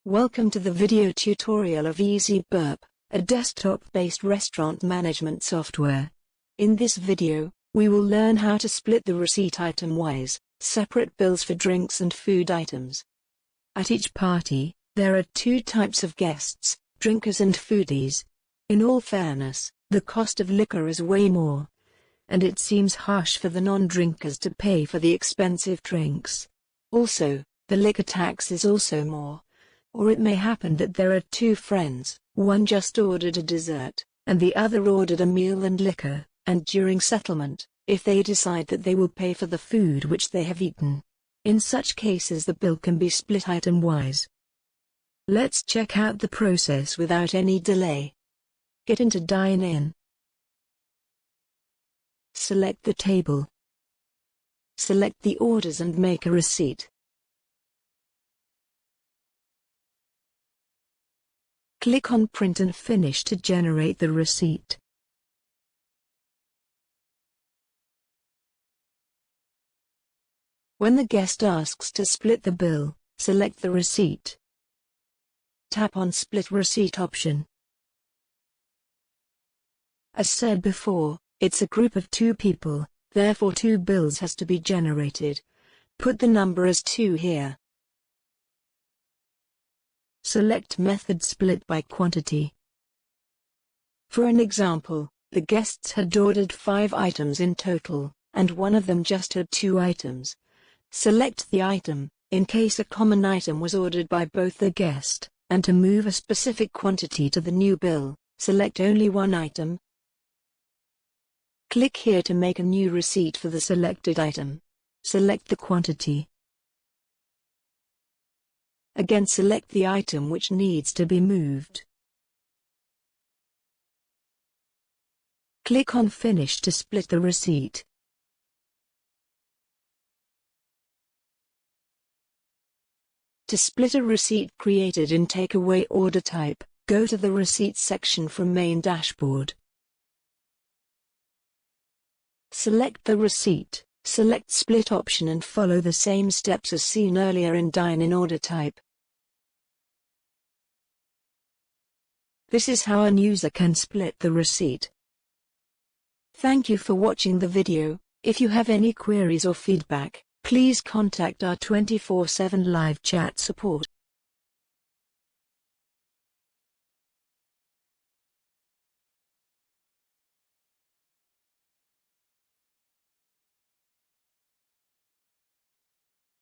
Welcome to the video tutorial of eZee BurrP, a desktop-based restaurant management software. In this video, we will learn how to split the receipt item-wise, separate bills for drinks and food items. At each party, there are two types of guests, drinkers and foodies. In all fairness, the cost of liquor is way more, and it seems harsh for the non-drinkers to pay for the expensive drinks. Also, the liquor tax is also more. Or it may happen that there are two friends, one just ordered a dessert, and the other ordered a meal and liquor, and during settlement, if they decide that they will pay for the food which they have eaten. In such cases the bill can be split item-wise. Let's check out the process without any delay. Get into Dine-in. Select the table. Select the orders and make a receipt. Click on Print and Finish to generate the receipt. When the guest asks to split the bill, select the receipt. Tap on Split Receipt option. As said before, it's a group of two people, therefore two bills has to be generated. Put the number as 2 here. Select Method Split by Quantity. For an example, the guests had ordered 5 items in total, and one of them just had 2 items. Select the item, in case a common item was ordered by both the guest, and to move a specific quantity to the new bill, select only one item. Click here to make a new receipt for the selected item. Select the quantity. Again select the item which needs to be moved. Click on Finish to split the receipt. To split a receipt created in takeaway order type, go to the Receipts section from Main Dashboard. Select the receipt. Select Split option and follow the same steps as seen earlier in Dine-in order type. This is how an user can split the receipt. Thank you for watching the video. If you have any queries or feedback, please contact our 24/7 live chat support.